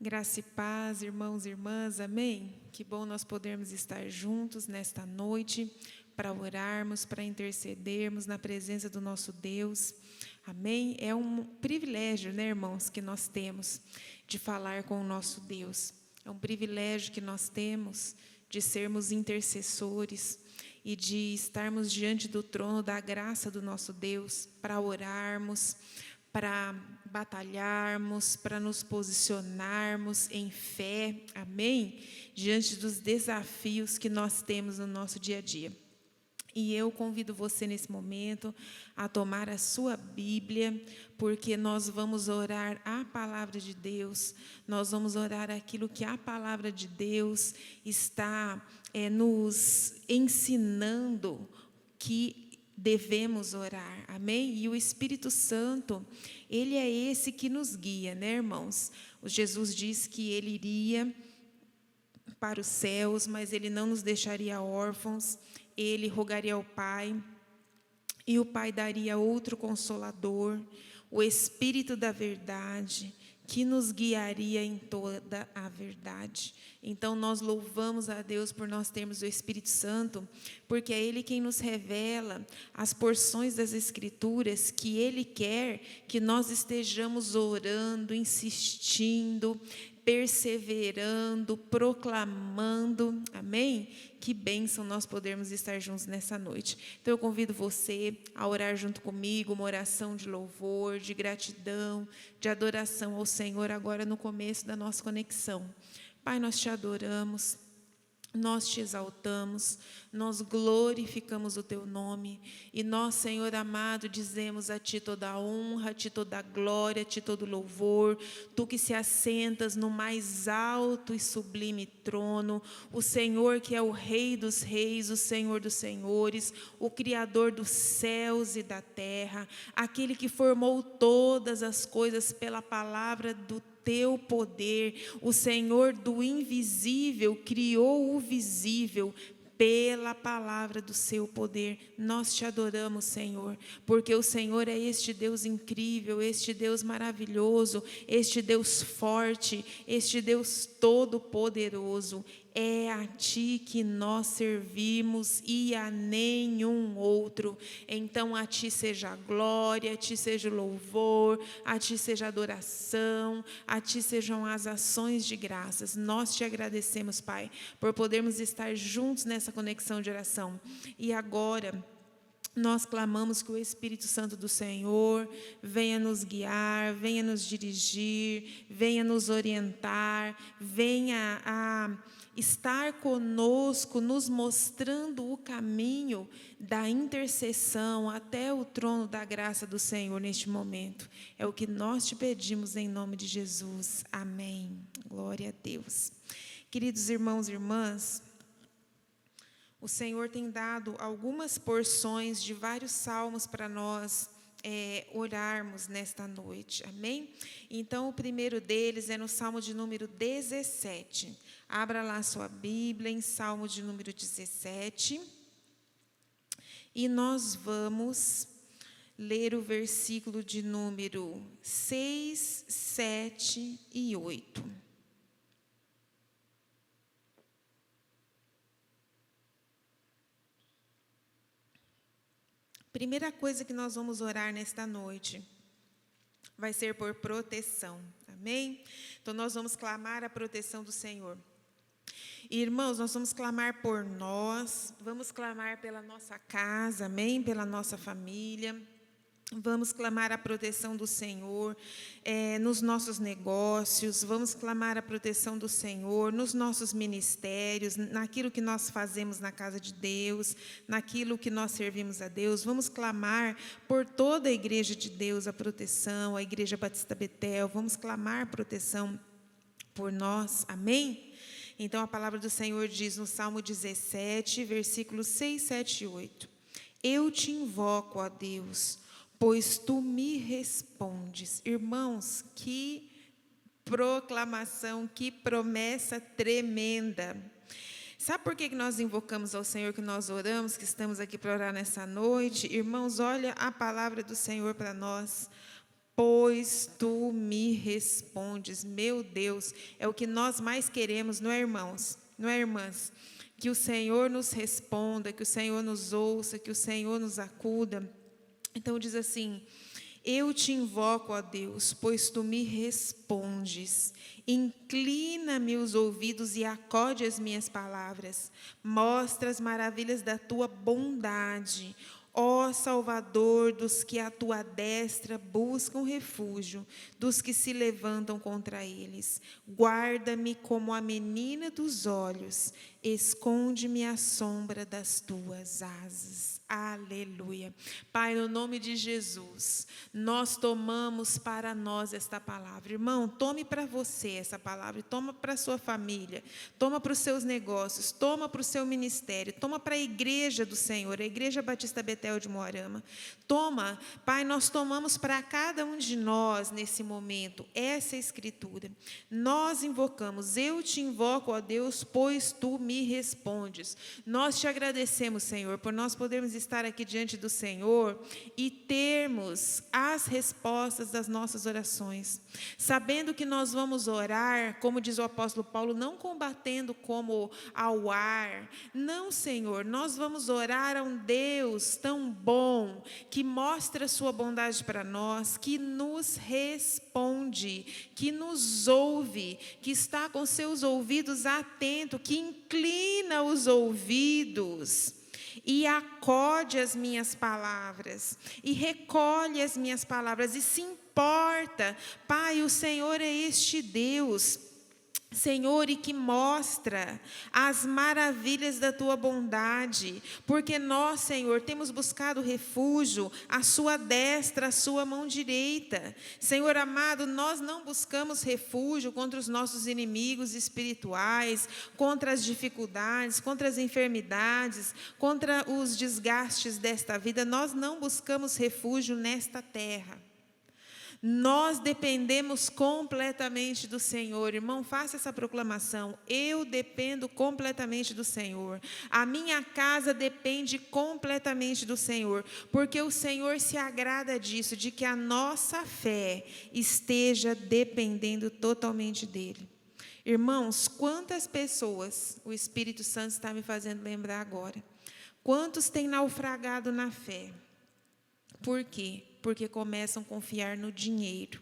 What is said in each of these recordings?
Graça e paz, irmãos e irmãs, amém? Que bom nós podermos estar juntos nesta noite para orarmos, para intercedermos na presença do nosso Deus, amém? É um privilégio, né, irmãos, que nós temos de falar com o nosso Deus. É um privilégio que nós temos de sermos intercessores e de estarmos diante do trono da graça do nosso Deus para orarmos, para batalharmos, para nos posicionarmos em fé, amém? Diante dos desafios que nós temos no nosso dia a dia. E eu convido você nesse momento a tomar a sua Bíblia, porque nós vamos orar a palavra de Deus, nós vamos orar aquilo que a palavra de Deus está nos ensinando que devemos orar, amém? E o Espírito Santo, ele é esse que nos guia, né, irmãos? O Jesus disse que ele iria para os céus, mas ele não nos deixaria órfãos, ele rogaria ao Pai, e o Pai daria outro Consolador, o Espírito da verdade, que nos guiaria em toda a verdade. Então, nós louvamos a Deus por nós termos o Espírito Santo, porque é Ele quem nos revela as porções das Escrituras que Ele quer que nós estejamos orando, insistindo, perseverando, proclamando, amém? Que bênção nós podermos estar juntos nessa noite. Então eu convido você a orar junto comigo, uma oração de louvor, de gratidão, de adoração ao Senhor agora no começo da nossa conexão. Pai, nós te adoramos, nós te exaltamos, nós glorificamos o teu nome e nós, Senhor amado, dizemos a ti toda a honra, a ti toda a glória, a ti todo o louvor, tu que se assentas no mais alto e sublime trono, o Senhor que é o Rei dos reis, o Senhor dos senhores, o Criador dos céus e da terra, aquele que formou todas as coisas pela palavra do teu poder, o Senhor do invisível criou o visível pela palavra do seu poder. Nós te adoramos, Senhor, porque o Senhor é este Deus incrível, este Deus maravilhoso, este Deus forte, este Deus todo-poderoso. É a ti que nós servimos e a nenhum outro. Então a ti seja a glória, a ti seja o louvor, a ti seja a adoração, a ti sejam as ações de graças. Nós te agradecemos, Pai, por podermos estar juntos nessa conexão de oração. E agora nós clamamos que o Espírito Santo do Senhor venha nos guiar, venha nos dirigir, venha nos orientar, venha a estar conosco, nos mostrando o caminho da intercessão até o trono da graça do Senhor neste momento. É o que nós te pedimos em nome de Jesus. Amém. Glória a Deus. Queridos irmãos e irmãs, o Senhor tem dado algumas porções de vários salmos para nós orarmos nesta noite, amém? Então, o primeiro deles é no Salmo de número 17. Abra lá a sua Bíblia em Salmo de número 17. E nós vamos ler o versículo de número 6, 7 e 8. Primeira coisa que nós vamos orar nesta noite vai ser por proteção, amém? Então nós vamos clamar a proteção do Senhor. E, irmãos, nós vamos clamar por nós, vamos clamar pela nossa casa, amém? Pela nossa família. Vamos clamar a proteção do Senhor nos nossos negócios, vamos clamar a proteção do Senhor nos nossos ministérios, naquilo que nós fazemos na casa de Deus, naquilo que nós servimos a Deus. Vamos clamar por toda a igreja de Deus, a proteção, a Igreja Batista Betel, vamos clamar proteção por nós, amém? Então a palavra do Senhor diz no Salmo 17, versículos 6, 7 e 8. Eu te invoco, ó Deus, pois tu me respondes. Irmãos, que proclamação, que promessa tremenda. Sabe por que nós invocamos ao Senhor, que nós oramos, que estamos aqui para orar nessa noite? Irmãos, olha a palavra do Senhor para nós. pois tu me respondes. Meu Deus, é o que nós mais queremos, não é, irmãos? Não é, irmãs? Que o Senhor nos responda, que o Senhor nos ouça, que o Senhor nos acuda. Então diz assim: eu te invoco, ó Deus, pois tu me respondes. Inclina-me os ouvidos e acode as minhas palavras. Mostra as maravilhas da tua bondade, ó Salvador dos que à tua destra buscam refúgio, dos que se levantam contra eles. Guarda-me como a menina dos olhos, esconde-me à sombra das tuas asas. Aleluia. Pai, no nome de Jesus, nós tomamos para nós esta palavra. Irmão, tome para você essa palavra, toma para a sua família, toma para os seus negócios, toma para o seu ministério, toma para a igreja do Senhor, a Igreja Batista Betel de Moarama. Toma, Pai, nós tomamos para cada um de nós, nesse momento, essa escritura. Nós invocamos, eu te invoco, ó Deus, pois tu me respondes. Nós te agradecemos, Senhor, por nós podermos estar aqui diante do Senhor e termos as respostas das nossas orações, sabendo que nós vamos orar, como diz o apóstolo Paulo, não combatendo como ao ar. Não, Senhor, nós vamos orar a um Deus tão bom, que mostra a sua bondade para nós, que nos responde, que nos ouve, que está com seus ouvidos atentos, que inclina os ouvidos e acode as minhas palavras, e recolhe as minhas palavras, e se importa. Pai, o Senhor é este Deus, Senhor, e que mostra as maravilhas da tua bondade, porque nós, Senhor, temos buscado refúgio à sua destra, à sua mão direita. Senhor amado, nós não buscamos refúgio contra os nossos inimigos espirituais, contra as dificuldades, contra as enfermidades, contra os desgastes desta vida. Nós não buscamos refúgio nesta terra. Nós dependemos completamente do Senhor. Irmão, faça essa proclamação: eu dependo completamente do Senhor. A minha casa depende completamente do Senhor, porque o Senhor se agrada disso, de que a nossa fé esteja dependendo totalmente dEle. Irmãos, quantas pessoas o Espírito Santo está me fazendo lembrar agora? Quantos têm naufragado na fé? Por quê? Porque começam a confiar no dinheiro,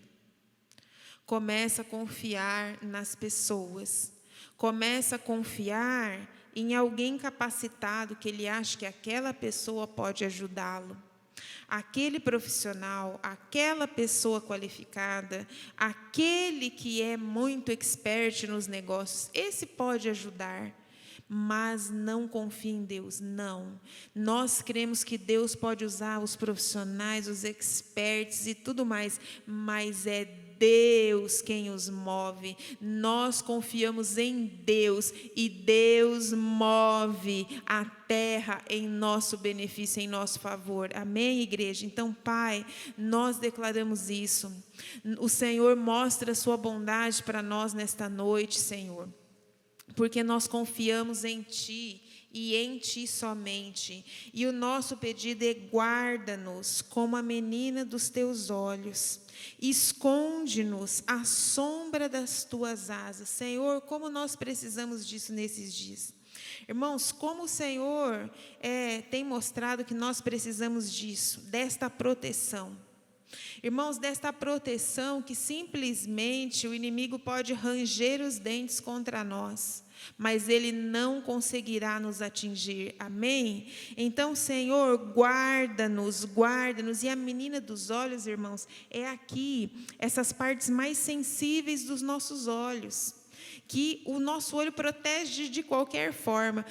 começa a confiar nas pessoas, começa a confiar em alguém capacitado, que ele acha que aquela pessoa pode ajudá-lo. Aquele profissional, aquela pessoa qualificada, aquele que é muito expert nos negócios, esse pode ajudar. Mas não confie em Deus, não. Nós cremos que Deus pode usar os profissionais, os experts e tudo mais, mas é Deus quem os move. Nós confiamos em Deus e Deus move a terra em nosso benefício, em nosso favor. Amém, igreja? Então, Pai, nós declaramos isso. O Senhor mostra a sua bondade para nós nesta noite, Senhor, porque nós confiamos em Ti e em Ti somente. E o nosso pedido é: guarda-nos como a menina dos Teus olhos, esconde-nos à sombra das Tuas asas. Senhor, como nós precisamos disso nesses dias. Irmãos, como o Senhor tem mostrado que nós precisamos disso, desta proteção. Irmãos, desta proteção que simplesmente o inimigo pode ranger os dentes contra nós, mas ele não conseguirá nos atingir. Amém? Então, Senhor, guarda-nos, guarda-nos. E a menina dos olhos, irmãos, é aqui, essas partes mais sensíveis dos nossos olhos, que o nosso olho protege de qualquer forma.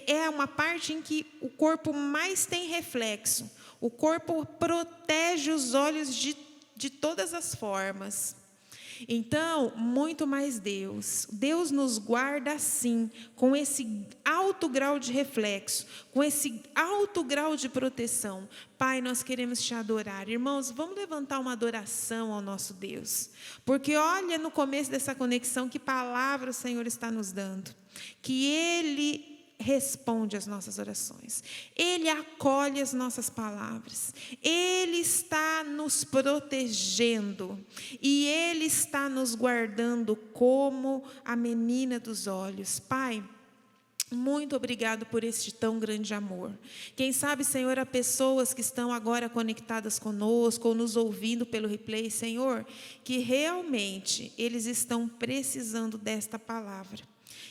É uma parte em que o corpo mais tem reflexo. O corpo protege os olhos de todas as formas. Então, muito mais Deus. Deus nos guarda assim, com esse alto grau de reflexo, com esse alto grau de proteção. Pai, nós queremos Te adorar. Irmãos, vamos levantar uma adoração ao nosso Deus. Porque olha no começo dessa conexão que palavra o Senhor está nos dando. Que Ele responde às nossas orações, Ele acolhe as nossas palavras, Ele está nos protegendo e Ele está nos guardando como a menina dos olhos. Pai, muito obrigado por este tão grande amor. Quem sabe, Senhor, há pessoas que estão agora conectadas conosco ou nos ouvindo pelo replay, Senhor, que realmente eles estão precisando desta palavra.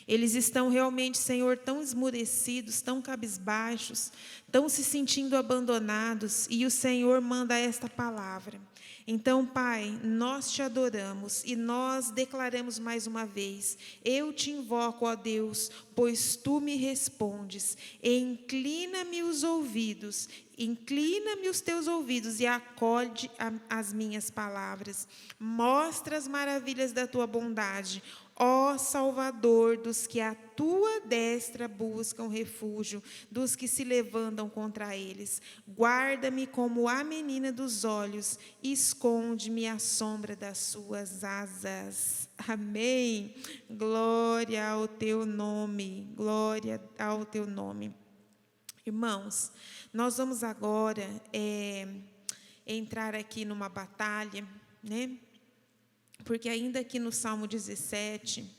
Eles estão realmente, Senhor, tão esmurecidos, tão cabisbaixos, tão se sentindo abandonados, e o Senhor manda esta palavra. Então, Pai, nós te adoramos e nós declaramos mais uma vez: eu te invoco, ó Deus, pois tu me respondes. Inclina-me os ouvidos, inclina-me os teus ouvidos e acolhe as minhas palavras. Mostra as maravilhas da tua bondade, ó Salvador dos que à tua destra buscam refúgio, dos que se levantam contra eles. Guarda-me como a menina dos olhos, esconde-me à sombra das suas asas. Amém. Glória ao teu nome, glória ao teu nome. Irmãos, nós vamos agora entrar aqui numa batalha, né? Porque ainda aqui no Salmo 17,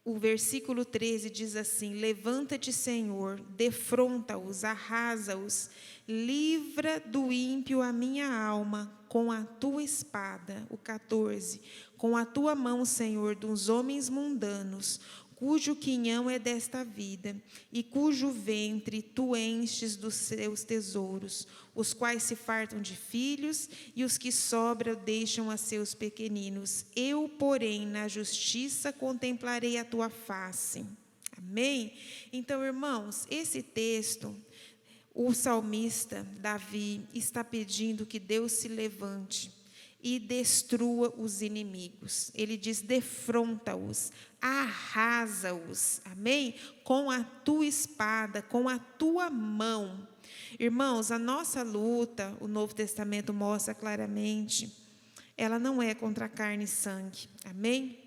o versículo 13 diz assim: levanta-te, Senhor, defronta-os, arrasa-os, livra do ímpio a minha alma com a tua espada. O 14, com a tua mão, Senhor, dos homens mundanos, cujo quinhão é desta vida, e cujo ventre tu enches dos seus tesouros, os quais se fartam de filhos, e os que sobram deixam a seus pequeninos. Eu, porém, na justiça contemplarei a tua face. Amém? Então, irmãos, esse texto, o salmista Davi está pedindo que Deus se levante e destrua os inimigos. Ele diz: defronta-os, arrasa-os, amém? Com a tua espada, com a tua mão. Irmãos, a nossa luta, o Novo Testamento mostra claramente, ela não é contra carne e sangue, amém?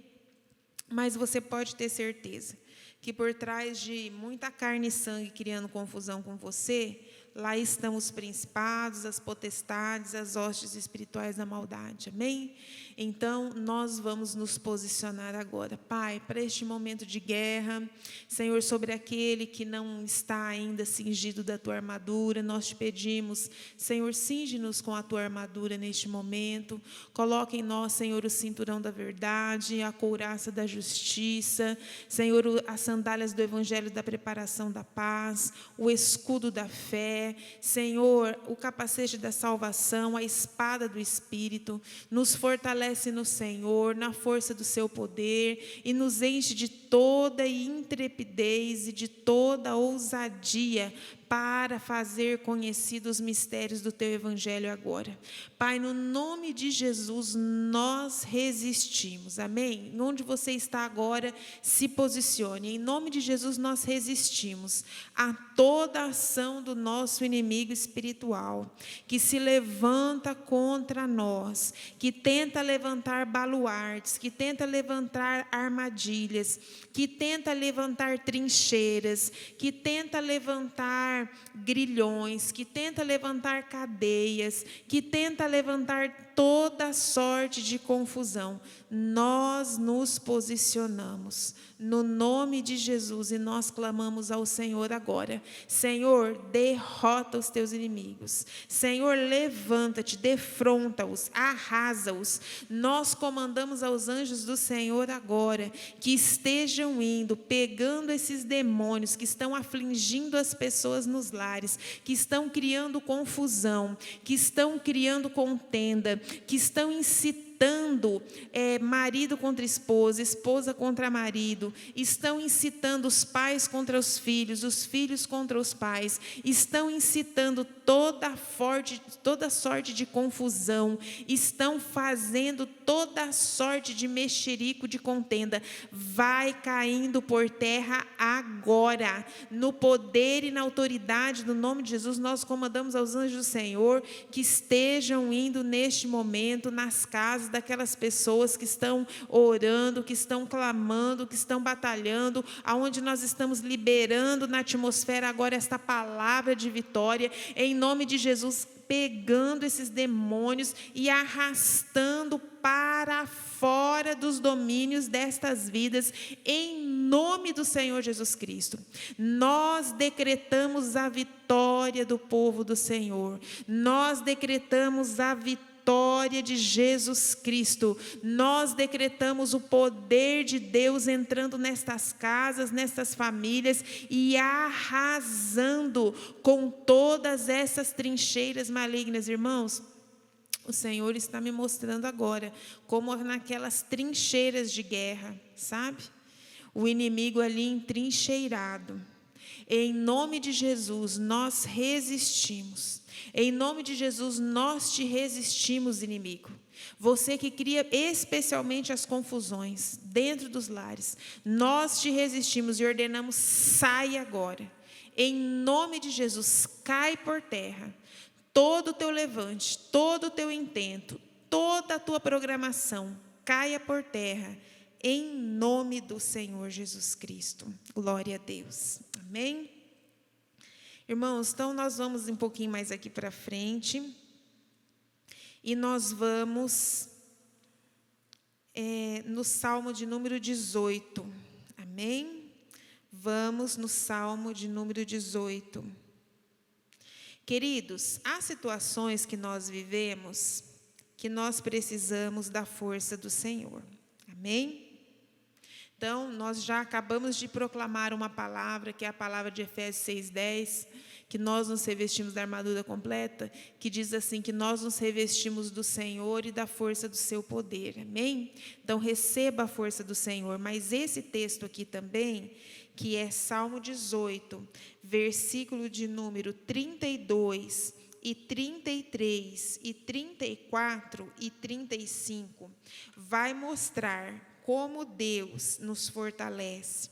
Mas você pode ter certeza que por trás de muita carne e sangue criando confusão com você, lá estão os principados, as potestades, as hostes espirituais da maldade, amém? Então, nós vamos nos posicionar agora, Pai, para este momento de guerra. Senhor, sobre aquele que não está ainda cingido da tua armadura, nós te pedimos, Senhor, cinge-nos com a tua armadura neste momento. Coloca em nós, Senhor, o cinturão da verdade, a couraça da justiça, Senhor, as sandálias do evangelho da preparação da paz, o escudo da fé, Senhor, o capacete da salvação, a espada do Espírito. Nos fortalece no Senhor, na força do seu poder, e nos enche de toda intrepidez e de toda ousadia para fazer conhecidos os mistérios do teu evangelho agora. Pai, no nome de Jesus, nós resistimos, amém? Onde você está agora, se posicione. Em nome de Jesus, nós resistimos a toda ação do nosso inimigo espiritual, que se levanta contra nós, que tenta levantar baluartes, que tenta levantar armadilhas, que tenta levantar trincheiras, que tenta levantar grilhões, que tenta levantar cadeias, que tenta levantar toda sorte de confusão. Nós nos posicionamos no nome de Jesus e nós clamamos ao Senhor agora: Senhor, derrota os teus inimigos. Senhor, levanta-te, defronta-os, arrasa-os. Nós comandamos aos anjos do Senhor agora que estejam indo, pegando esses demônios que estão afligindo as pessoas nos lares, que estão criando confusão, que estão criando contenda, que estão incitando marido contra esposa, esposa contra marido, estão incitando os pais contra os filhos contra os pais, estão incitando toda sorte de confusão, estão fazendo toda sorte de mexerico, de contenda. Vai caindo por terra agora, no poder e na autoridade do nome de Jesus. Nós comandamos aos anjos do Senhor que estejam indo neste momento nas casas casos daquelas pessoas que estão orando, que estão clamando, que estão batalhando, aonde nós estamos liberando na atmosfera agora esta palavra de vitória, em nome de Jesus, pegando esses demônios e arrastando para fora dos domínios destas vidas, em nome do Senhor Jesus Cristo. Nós decretamos a vitória do povo do Senhor, nós decretamos a vitória de Jesus Cristo, nós decretamos o poder de Deus entrando nestas casas, nestas famílias e arrasando com todas essas trincheiras malignas. Irmãos, o Senhor está me mostrando agora como naquelas trincheiras de guerra, sabe? O inimigo ali entrincheirado. Em nome de Jesus, nós resistimos. Em nome de Jesus, nós te resistimos, inimigo. Você que cria especialmente as confusões dentro dos lares, nós te resistimos e ordenamos, sai agora. Em nome de Jesus, cai por terra. Todo o teu levante, todo o teu intento, toda a tua programação, caia por terra, em nome do Senhor Jesus Cristo. Glória a Deus. Amém? Irmãos, então nós vamos um pouquinho mais aqui para frente, e nós vamos no Salmo de número 18. Amém? Vamos no Salmo de número 18. Queridos, há situações que nós vivemos que nós precisamos da força do Senhor. Amém? Então, nós já acabamos de proclamar uma palavra, que é a palavra de Efésios 6:10, que nós nos revestimos da armadura completa, que diz assim, que nós nos revestimos do Senhor e da força do seu poder. Amém? Então, receba a força do Senhor. Mas esse texto aqui também, que é Salmo 18, versículo de número 32, e 33, e 34 e 35, vai mostrar como Deus nos fortalece.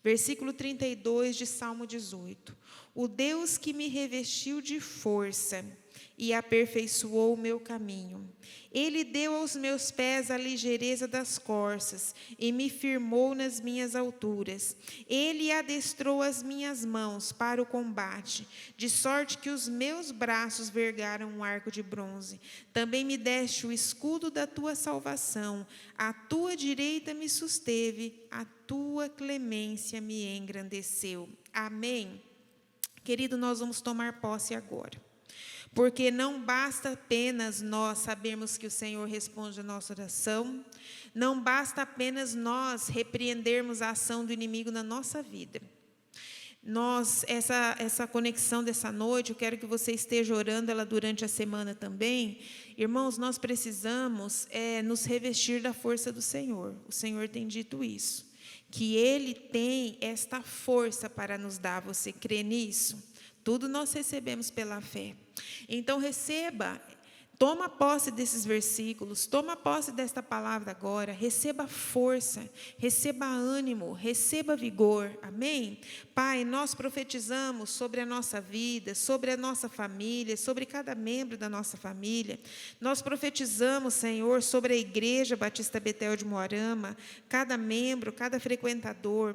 Versículo 32 de Salmo 18. O Deus que me revestiu de força e aperfeiçoou o meu caminho. Ele deu aos meus pés a ligeireza das corças e me firmou nas minhas alturas. Ele adestrou as minhas mãos para o combate, de sorte que os meus braços vergaram um arco de bronze. Também me deste o escudo da tua salvação, a tua direita me susteve, a tua clemência me engrandeceu. Amém? Querido, nós vamos tomar posse agora. Porque não basta apenas nós sabermos que o Senhor responde a nossa oração, não basta apenas nós repreendermos a ação do inimigo na nossa vida. Essa conexão dessa noite, eu quero que você esteja orando ela durante a semana também. Irmãos, nós precisamos nos revestir da força do Senhor. O Senhor tem dito isso, que Ele tem esta força para nos dar. Você crê nisso? Tudo nós recebemos pela fé. Então receba, toma posse desses versículos, toma posse desta palavra agora, receba força, receba ânimo, receba vigor, amém? Pai, nós profetizamos sobre a nossa vida, sobre a nossa família, sobre cada membro da nossa família, nós profetizamos, Senhor, sobre a Igreja Batista Betel de Moarama, cada membro, cada frequentador,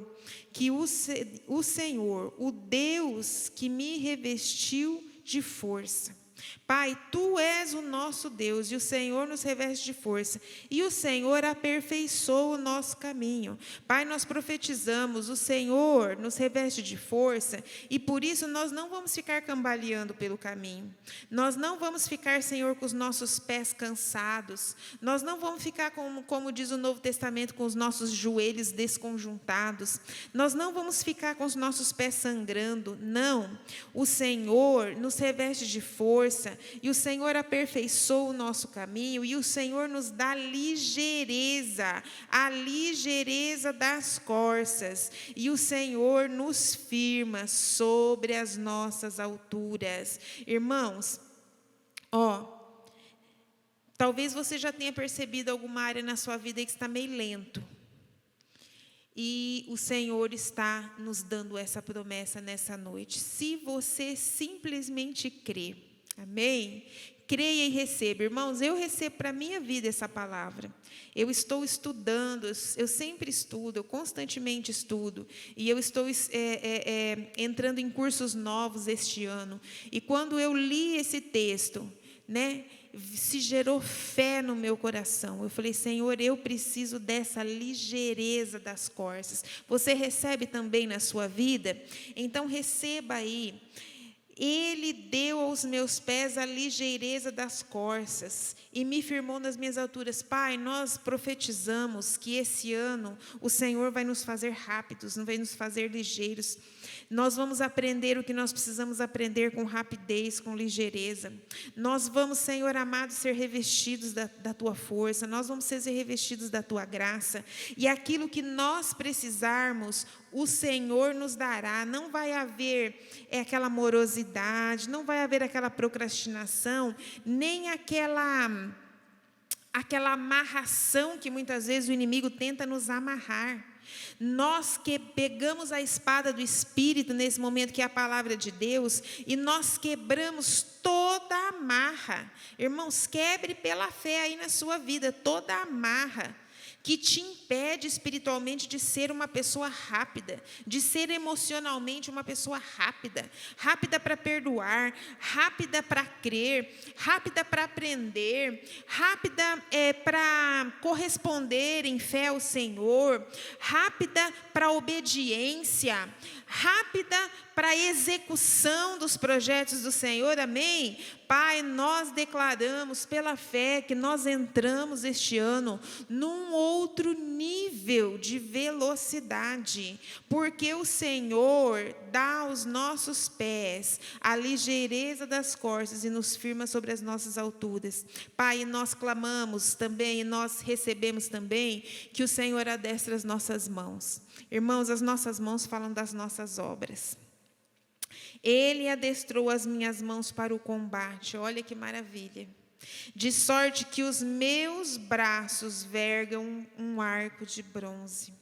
que o Senhor, o Deus que me revestiu de força. Pai, Tu és o nosso Deus e o Senhor nos reveste de força. E o Senhor aperfeiçoa o nosso caminho. Pai, nós profetizamos, o Senhor nos reveste de força e por isso nós não vamos ficar cambaleando pelo caminho. Nós não vamos ficar, Senhor, com os nossos pés cansados. Nós não vamos ficar, como diz o Novo Testamento, com os nossos joelhos desconjuntados. Nós não vamos ficar com os nossos pés sangrando. Não. O Senhor nos reveste de força e o Senhor aperfeiçoa o nosso caminho e o Senhor nos dá ligeireza, a ligeireza das corças, e o Senhor nos firma sobre as nossas alturas. Irmãos, talvez você já tenha percebido alguma área na sua vida que está meio lento. E o Senhor está nos dando essa promessa nessa noite. Se você simplesmente crer, amém? Creia e receba. Irmãos, eu recebo para a minha vida essa palavra. Eu estou estudando, eu sempre estudo, eu constantemente estudo. E eu estou entrando em cursos novos este ano. E quando eu li esse texto, né, se gerou fé no meu coração. Eu falei, Senhor, eu preciso dessa ligeireza das corças. Você recebe também na sua vida? Então receba aí. Ele deu aos meus pés a ligeireza das corças e me firmou nas minhas alturas. Pai, nós profetizamos que esse ano o Senhor vai nos fazer rápidos, não vai nos fazer ligeiros. Nós vamos aprender o que nós precisamos aprender com rapidez, com ligeireza. Nós vamos, Senhor amado, ser revestidos da Tua força. Nós vamos ser revestidos da Tua graça. E aquilo que nós precisarmos, o Senhor nos dará. Não vai haver aquela morosidade, não vai haver aquela procrastinação, nem aquela amarração que muitas vezes o inimigo tenta nos amarrar. Nós que pegamos a espada do Espírito nesse momento, que é a palavra de Deus, e nós quebramos toda a amarra. Irmãos, quebre pela fé aí na sua vida toda a amarra que te impede espiritualmente de ser uma pessoa rápida, de ser emocionalmente uma pessoa rápida, rápida para perdoar, rápida para crer, rápida para aprender, rápida para corresponder em fé ao Senhor, rápida para obediência, rápida para execução dos projetos do Senhor, amém? Pai, nós declaramos pela fé que nós entramos este ano num outro nível de velocidade, porque o Senhor dá aos nossos pés a ligeireza das corças e nos firma sobre as nossas alturas. Pai, nós clamamos também, e nós recebemos também que o Senhor adestra as nossas mãos. Irmãos, as nossas mãos falam das nossas obras. Ele adestrou as minhas mãos para o combate, olha que maravilha. De sorte que os meus braços vergam um arco de bronze.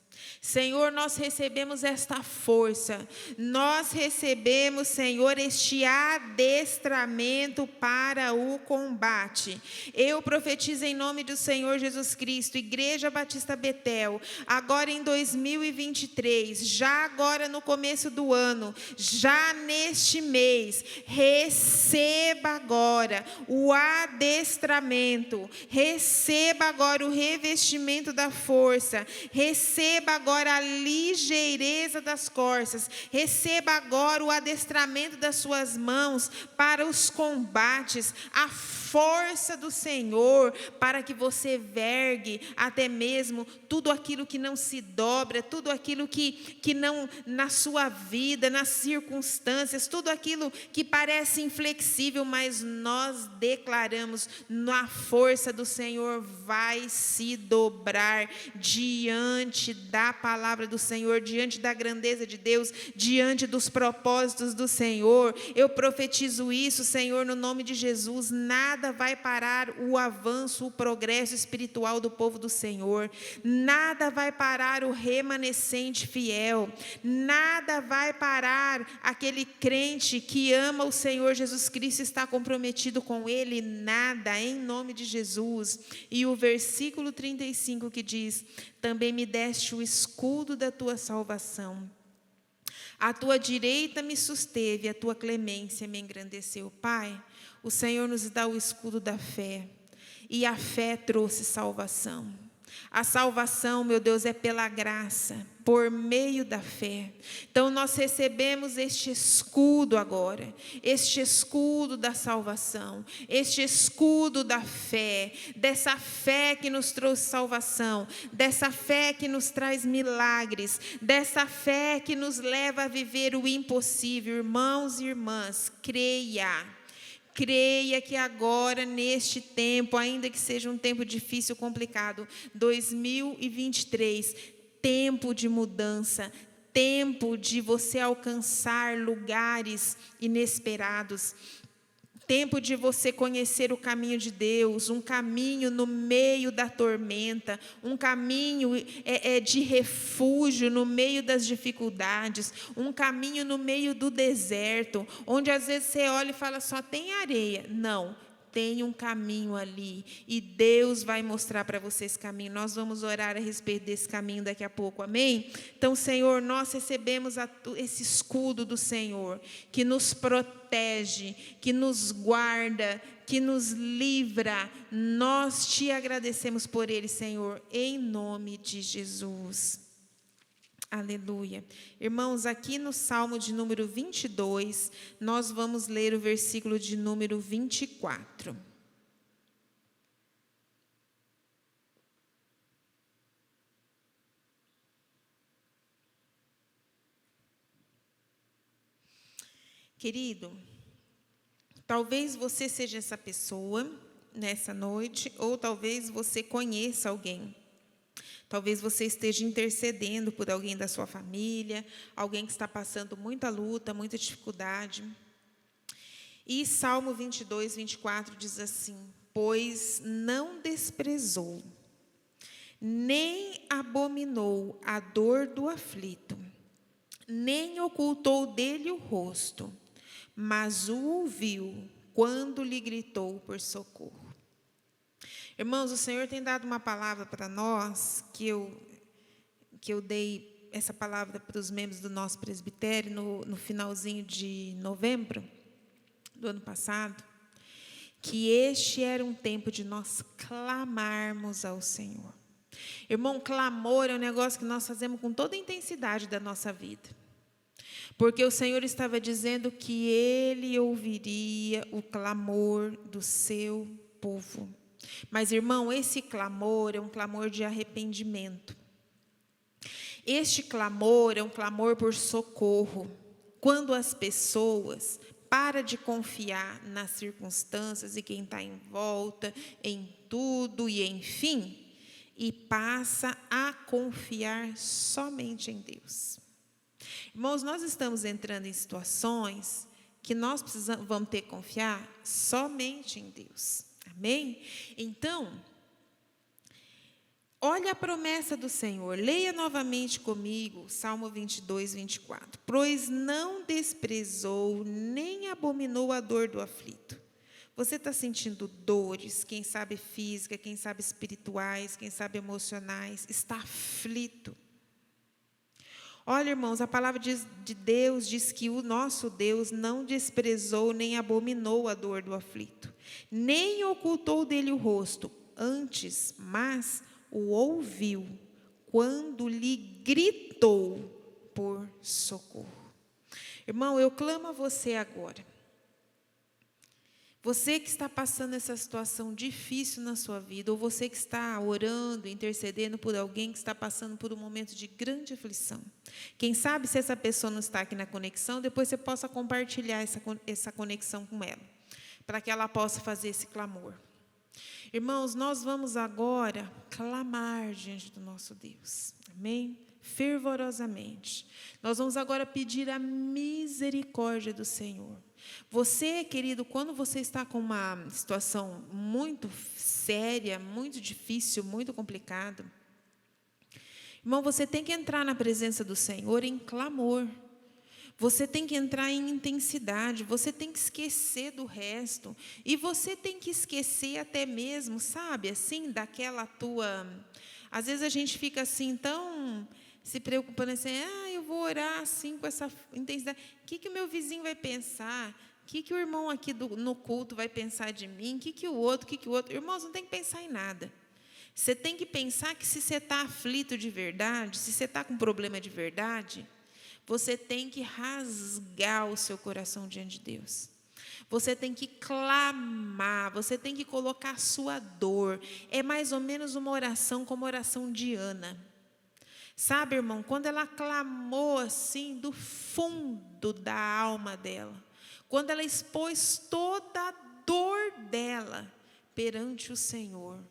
Senhor, nós recebemos esta força, nós recebemos, Senhor, este adestramento para o combate. Eu profetizo em nome do Senhor Jesus Cristo, Igreja Batista Betel, agora em 2023, já agora no começo do ano, já neste mês, receba agora o adestramento, receba agora o revestimento da força, receba agora a ligeireza das corças, receba agora o adestramento das suas mãos para os combates, a força do Senhor, para que você vergue até mesmo tudo aquilo que não se dobra, tudo aquilo que não, na sua vida, nas circunstâncias, tudo aquilo que parece inflexível, mas nós declaramos, a força do Senhor vai se dobrar diante da palavra do Senhor, diante da grandeza de Deus, diante dos propósitos do Senhor. Eu profetizo isso, Senhor, no nome de Jesus. Nada vai parar o avanço, o progresso espiritual do povo do Senhor. Nada vai parar o remanescente fiel. Nada vai parar aquele crente que ama o Senhor Jesus Cristo e está comprometido com Ele. Nada, em nome de Jesus. E o versículo 35 que diz: também me deste o escudo da tua salvação. A tua direita me susteve, a tua clemência me engrandeceu. Pai, o Senhor nos dá o escudo da fé, e a fé trouxe salvação. A salvação, meu Deus, é pela graça, por meio da fé. Então nós recebemos este escudo agora, este escudo da salvação, este escudo da fé, dessa fé que nos trouxe salvação, dessa fé que nos traz milagres, dessa fé que nos leva a viver o impossível. Irmãos e irmãs, creia que agora, neste tempo, ainda que seja um tempo difícil, complicado, 2023, tempo de mudança, tempo de você alcançar lugares inesperados, tempo de você conhecer o caminho de Deus, um caminho no meio da tormenta, um caminho de refúgio no meio das dificuldades, um caminho no meio do deserto, onde às vezes você olha e fala, só tem areia. Não, tem um caminho ali, e Deus vai mostrar para você esse caminho. Nós vamos orar a respeito desse caminho daqui a pouco, amém? Então, Senhor, nós recebemos esse escudo do Senhor, que nos protege, que nos guarda, que nos livra. Nós te agradecemos por ele, Senhor, em nome de Jesus. Aleluia. Irmãos, aqui no Salmo de número 22, nós vamos ler o versículo de número 24. Querido, talvez você seja essa pessoa nessa noite, ou talvez você conheça alguém. Talvez você esteja intercedendo por alguém da sua família, alguém que está passando muita luta, muita dificuldade. E Salmo 22, 24 diz assim: pois não desprezou, nem abominou a dor do aflito, nem ocultou dele o rosto, mas o ouviu quando lhe gritou por socorro. Irmãos, o Senhor tem dado uma palavra para nós, que eu dei essa palavra para os membros do nosso presbitério no finalzinho de novembro do ano passado, que este era um tempo de nós clamarmos ao Senhor. Irmão, clamor é um negócio que nós fazemos com toda a intensidade da nossa vida, porque o Senhor estava dizendo que Ele ouviria o clamor do seu povo. Mas, irmão, esse clamor é um clamor de arrependimento. Este clamor é um clamor por socorro. Quando as pessoas param de confiar nas circunstâncias e quem está em volta, em tudo e enfim, e passa a confiar somente em Deus. Irmãos, nós estamos entrando em situações que nós vamos ter que confiar somente em Deus. Amém? Então, olha a promessa do Senhor. Leia novamente comigo, Salmo 22, 24. Pois não desprezou, nem abominou a dor do aflito. Você está sentindo dores, quem sabe física, quem sabe espirituais, quem sabe emocionais, está aflito. Olha, irmãos, a palavra de Deus diz que o nosso Deus não desprezou nem abominou a dor do aflito, nem ocultou dele o rosto, antes, mas o ouviu quando lhe gritou por socorro. Irmão, eu clamo a você agora. Você que está passando essa situação difícil na sua vida, ou você que está orando, intercedendo por alguém que está passando por um momento de grande aflição. Quem sabe, se essa pessoa não está aqui na conexão, depois você possa compartilhar essa conexão com ela, para que ela possa fazer esse clamor. Irmãos, nós vamos agora clamar diante do nosso Deus. Amém? Fervorosamente. Nós vamos agora pedir a misericórdia do Senhor. Você, querido, quando você está com uma situação muito séria, muito difícil, muito complicada, irmão, você tem que entrar na presença do Senhor em clamor. Você tem que entrar em intensidade, você tem que esquecer do resto. E você tem que esquecer até mesmo, sabe, assim, daquela tua... Às vezes a gente fica assim, tão se preocupando assim, eu vou orar assim com essa intensidade. O que o meu vizinho vai pensar? O que o irmão aqui no culto vai pensar de mim? O que o outro? Irmãos, não tem que pensar em nada. Você tem que pensar que se você está aflito de verdade, se você está com problema de verdade, você tem que rasgar o seu coração diante de Deus. Você tem que clamar, você tem que colocar a sua dor. É mais ou menos uma oração como a oração de Ana. Sabe, irmão, quando ela clamou assim do fundo da alma dela, quando ela expôs toda a dor dela perante o Senhor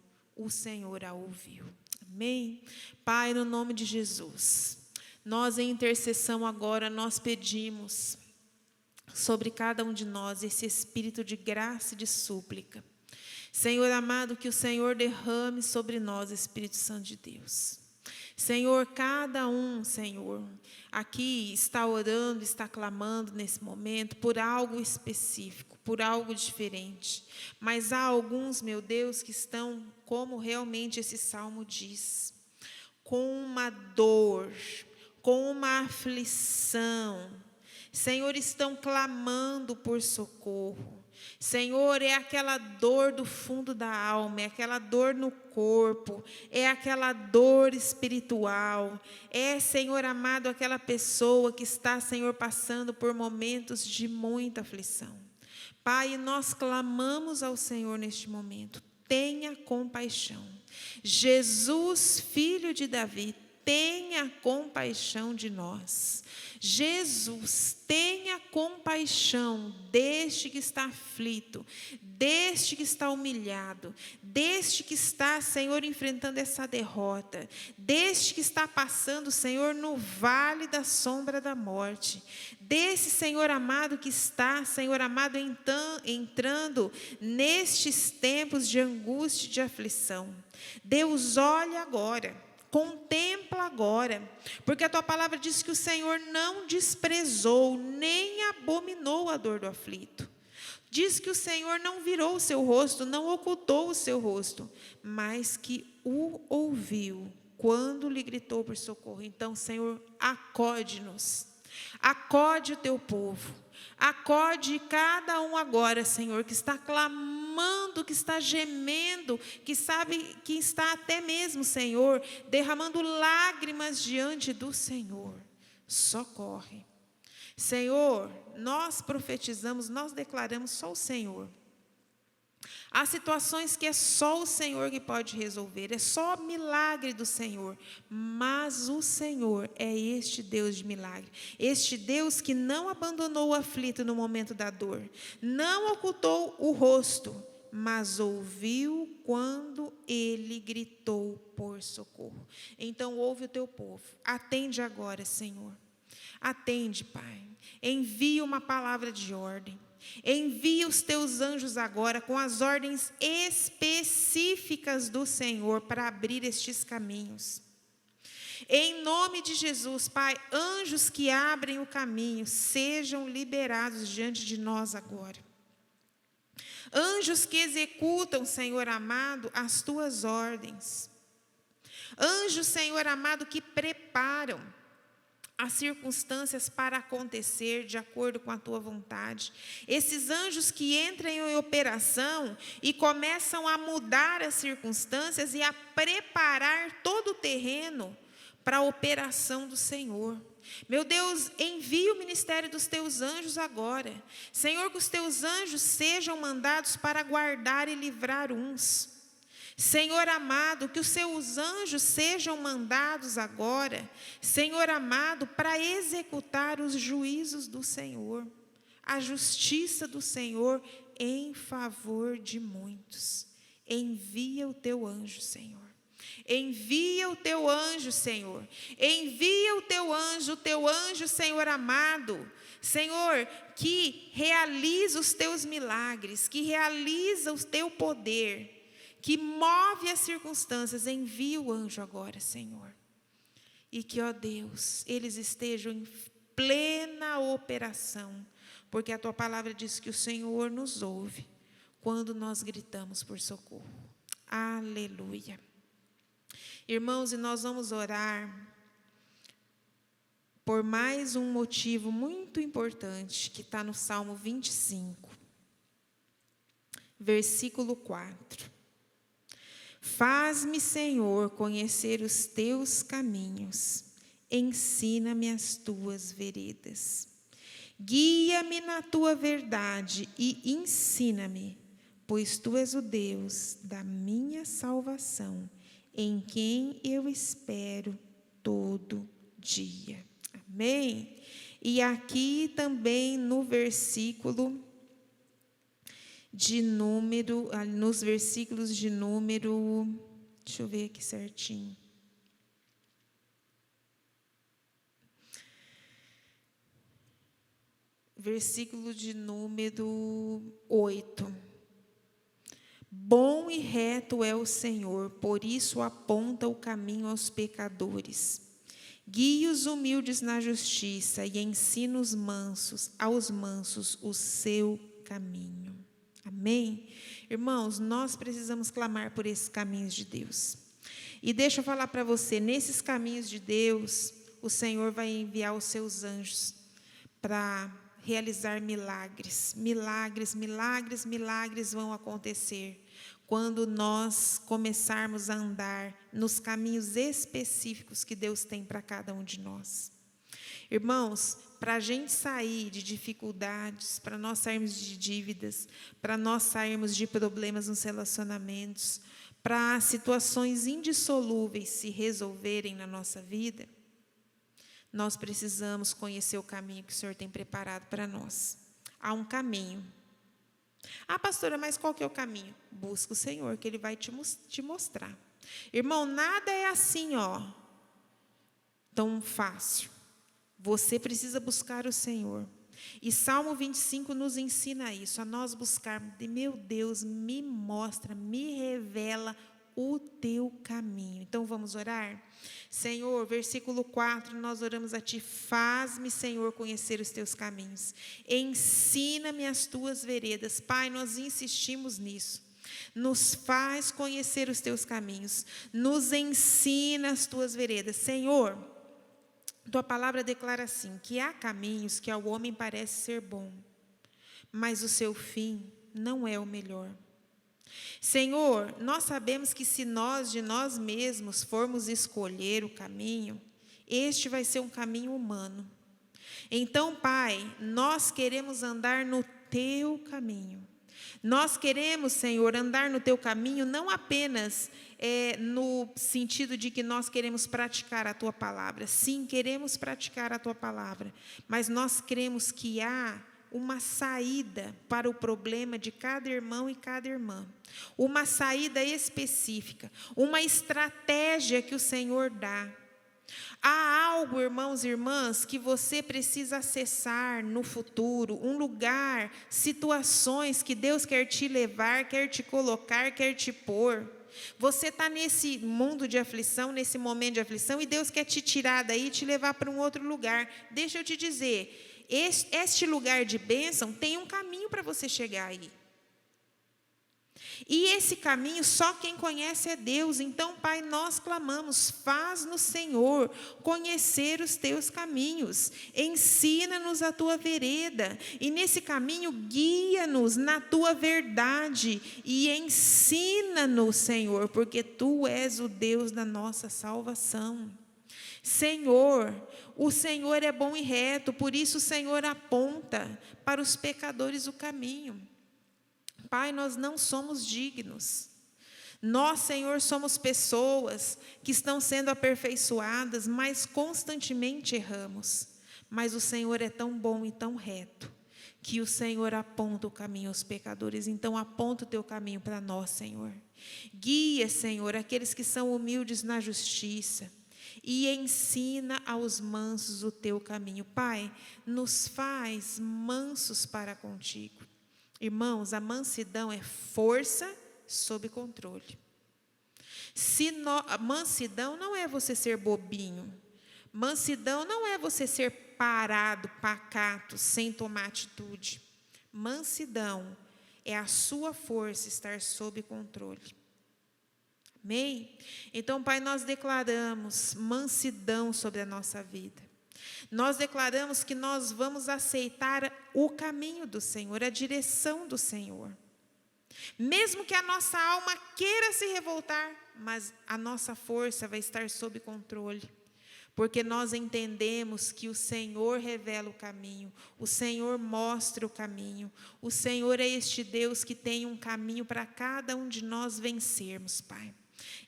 a ouviu. Amém? Pai, no nome de Jesus, nós em intercessão agora, nós pedimos sobre cada um de nós esse espírito de graça e de súplica. Senhor amado, que o Senhor derrame sobre nós, Espírito Santo de Deus. Senhor, cada um, Senhor, aqui está orando, está clamando nesse momento por algo específico, por algo diferente. Mas há alguns, meu Deus, que estão, como realmente esse salmo diz, com uma dor, com uma aflição. Senhor, estão clamando por socorro. Senhor, é aquela dor do fundo da alma, é aquela dor no corpo, é aquela dor espiritual, é, Senhor amado, aquela pessoa que está, Senhor, passando por momentos de muita aflição. Pai, nós clamamos ao Senhor neste momento, tenha compaixão. Jesus, filho de Davi, tenha compaixão de nós. Jesus, tenha compaixão deste que está aflito, deste que está humilhado, deste que está, Senhor, enfrentando essa derrota, deste que está passando, Senhor, no vale da sombra da morte, desse, Senhor amado, que está, Senhor amado, entrando nestes tempos de angústia e de aflição. Deus, olha agora. Contempla agora, porque a tua palavra diz que o Senhor não desprezou, nem abominou a dor do aflito. Diz que o Senhor não virou o seu rosto, não ocultou o seu rosto, mas que o ouviu quando lhe gritou por socorro. Então, Senhor, acode-nos, acode o teu povo. Acode cada um agora, Senhor, que está clamando, que está gemendo, que sabe que está até mesmo, Senhor, derramando lágrimas diante do Senhor. Socorre. Senhor, nós profetizamos, nós declaramos só o Senhor. Há situações que é só o Senhor que pode resolver, é só milagre do Senhor, mas o Senhor é este Deus de milagre, este Deus que não abandonou o aflito no momento da dor, não ocultou o rosto, mas ouviu quando ele gritou por socorro. Então ouve o teu povo, atende agora, Senhor, atende, Pai, envia uma palavra de ordem. Envia os teus anjos agora com as ordens específicas do Senhor para abrir estes caminhos. Em nome de Jesus, Pai, anjos que abrem o caminho, sejam liberados diante de nós agora. Anjos que executam, Senhor amado, as tuas ordens. Anjos, Senhor amado, que preparam as circunstâncias para acontecer de acordo com a tua vontade. Esses anjos que entram em operação e começam a mudar as circunstâncias e a preparar todo o terreno para a operação do Senhor. Meu Deus, envia o ministério dos teus anjos agora. Senhor, que os teus anjos sejam mandados para guardar e livrar uns. Senhor amado, que os seus anjos sejam mandados agora, Senhor amado, para executar os juízos do Senhor, a justiça do Senhor em favor de muitos. Envia o teu anjo, Senhor. Envia o teu anjo, Senhor. Envia o teu anjo, Senhor amado. Senhor, que realiza os teus milagres, que realiza o teu poder, que move as circunstâncias. Envia o anjo agora, Senhor. E que, ó Deus, eles estejam em plena operação, porque a tua palavra diz que o Senhor nos ouve quando nós gritamos por socorro. Aleluia. Irmãos, e nós vamos orar por mais um motivo muito importante que está no Salmo 25, versículo 4. Faz-me, Senhor, conhecer os teus caminhos, ensina-me as tuas veredas. Guia-me na tua verdade e ensina-me, pois tu és o Deus da minha salvação, em quem eu espero todo dia. Amém? E aqui também no versículo de número, nos versículos de número, deixa eu ver aqui certinho. Versículo de número 8. Bom e reto é o Senhor, por isso aponta o caminho aos pecadores. Guie os humildes na justiça e ensina aos mansos o seu caminho. Amém? Irmãos, nós precisamos clamar por esses caminhos de Deus. E deixa eu falar para você, nesses caminhos de Deus, o Senhor vai enviar os seus anjos para realizar milagres. Milagres, milagres, milagres vão acontecer quando nós começarmos a andar nos caminhos específicos que Deus tem para cada um de nós. Irmãos, para a gente sair de dificuldades, para nós sairmos de dívidas, para nós sairmos de problemas nos relacionamentos, para situações indissolúveis se resolverem na nossa vida, nós precisamos conhecer o caminho que o Senhor tem preparado para nós. Há um caminho. Ah, pastora, mas qual que é o caminho? Busca o Senhor, que Ele vai te mostrar. Irmão, nada é assim, tão fácil. Você precisa buscar o Senhor. E Salmo 25 nos ensina isso, a nós buscarmos. Meu Deus, me mostra, me revela o teu caminho. Então vamos orar? Senhor, versículo 4, nós oramos a Ti. Faz-me, Senhor, conhecer os Teus caminhos. Ensina-me as Tuas veredas. Pai, nós insistimos nisso. Nos faz conhecer os Teus caminhos. Nos ensina as Tuas veredas. Senhor, Tua palavra declara assim, que há caminhos que ao homem parece ser bom, mas o seu fim não é o melhor. Senhor, nós sabemos que se nós de nós mesmos formos escolher o caminho, este vai ser um caminho humano. Então, Pai, nós queremos andar no Teu caminho. Nós queremos, Senhor, andar no Teu caminho, não apenas no sentido de que nós queremos praticar a Tua palavra. Sim, queremos praticar a Tua palavra, mas nós cremos que há uma saída para o problema de cada irmão e cada irmã. Uma saída específica, uma estratégia que o Senhor dá. Há algo, irmãos e irmãs, que você precisa acessar no futuro, um lugar, situações que Deus quer te levar, quer te colocar, quer te pôr. Você está nesse mundo de aflição, nesse momento de aflição, e Deus quer te tirar daí e te levar para um outro lugar. Deixa eu te dizer, este lugar de bênção tem um caminho para você chegar aí. E esse caminho só quem conhece é Deus. Então, Pai, nós clamamos, faz-nos, Senhor, conhecer os Teus caminhos. Ensina-nos a Tua vereda. E nesse caminho, guia-nos na Tua verdade. E ensina-nos, Senhor, porque Tu és o Deus da nossa salvação. Senhor, o Senhor é bom e reto, por isso o Senhor aponta para os pecadores o caminho. Pai, nós não somos dignos. Nós, Senhor, somos pessoas que estão sendo aperfeiçoadas, mas constantemente erramos. Mas o Senhor é tão bom e tão reto, que o Senhor aponta o caminho aos pecadores. Então, aponta o Teu caminho para nós, Senhor. Guia, Senhor, aqueles que são humildes na justiça. E ensina aos mansos o Teu caminho. Pai, nos faz mansos para contigo. Irmãos, a mansidão é força sob controle. Mansidão não é você ser bobinho. Mansidão não é você ser parado, pacato, sem tomar atitude. Mansidão é a sua força estar sob controle. Amém? Então, Pai, nós declaramos mansidão sobre a nossa vida. Nós declaramos que nós vamos aceitar o caminho do Senhor, a direção do Senhor. Mesmo que a nossa alma queira se revoltar, mas a nossa força vai estar sob controle. Porque nós entendemos que o Senhor revela o caminho, o Senhor mostra o caminho. O Senhor é este Deus que tem um caminho para cada um de nós vencermos, Pai.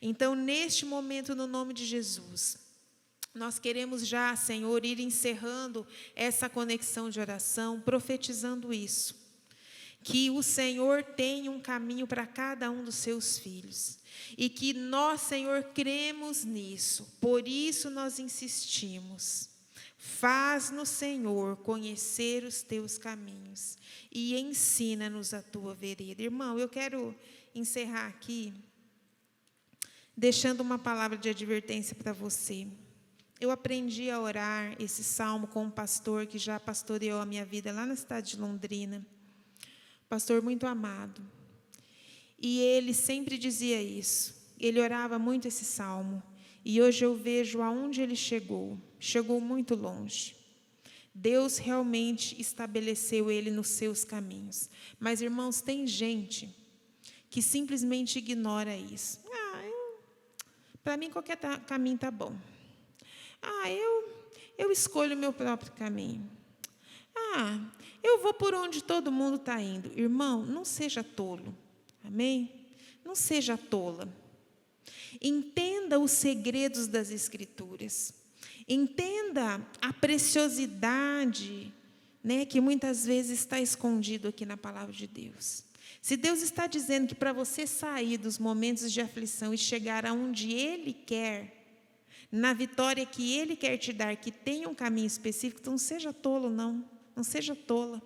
Então, neste momento, no nome de Jesus, nós queremos já, Senhor, ir encerrando essa conexão de oração, profetizando isso. Que o Senhor tem um caminho para cada um dos seus filhos. E que nós, Senhor, cremos nisso. Por isso nós insistimos. Faz-nos, Senhor, conhecer os Teus caminhos. E ensina-nos a Tua vereda. Irmão, eu quero encerrar aqui deixando uma palavra de advertência para você. Eu aprendi a orar esse salmo com um pastor que já pastoreou a minha vida lá na cidade de Londrina. Pastor muito amado. E ele sempre dizia isso. Ele orava muito esse salmo. E hoje eu vejo aonde ele chegou. Chegou muito longe. Deus realmente estabeleceu ele nos seus caminhos. Mas, irmãos, tem gente que simplesmente ignora isso. Para mim, qualquer caminho está bom. Eu escolho o meu próprio caminho. Eu vou por onde todo mundo está indo. Irmão, não seja tolo. Amém? Não seja tola. Entenda os segredos das Escrituras. Entenda a preciosidade, né, que muitas vezes está escondido aqui na palavra de Deus. Se Deus está dizendo que para você sair dos momentos de aflição e chegar aonde Ele quer, na vitória que Ele quer te dar, que tem um caminho específico, então não seja tolo, não seja tola.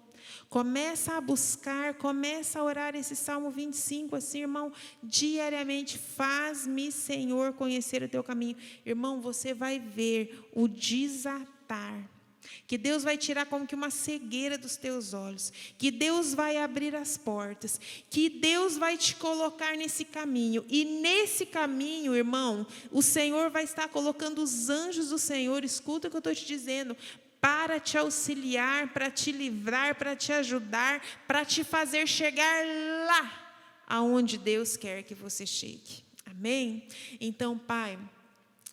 Começa a buscar, começa a orar esse Salmo 25, assim, irmão, diariamente, faz-me, Senhor, conhecer o teu caminho. Irmão, você vai ver o desatar, que Deus vai tirar como que uma cegueira dos teus olhos, que Deus vai abrir as portas, que Deus vai te colocar nesse caminho, e nesse caminho, irmão, o Senhor vai estar colocando os anjos do Senhor, escuta o que eu estou te dizendo, para te auxiliar, para te livrar, para te ajudar, para te fazer chegar lá, aonde Deus quer que você chegue. Amém? Então, Pai,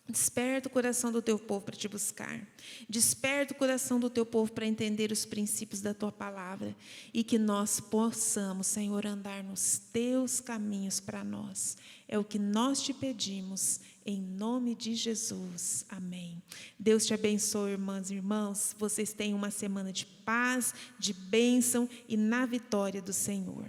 desperta o coração do teu povo para te buscar. Desperta o coração do teu povo para entender os princípios da tua palavra. E que nós possamos, Senhor, andar nos teus caminhos para nós. É o que nós te pedimos, em nome de Jesus. Amém. Deus te abençoe, irmãs e irmãos. Vocês tenham uma semana de paz, de bênção e na vitória do Senhor.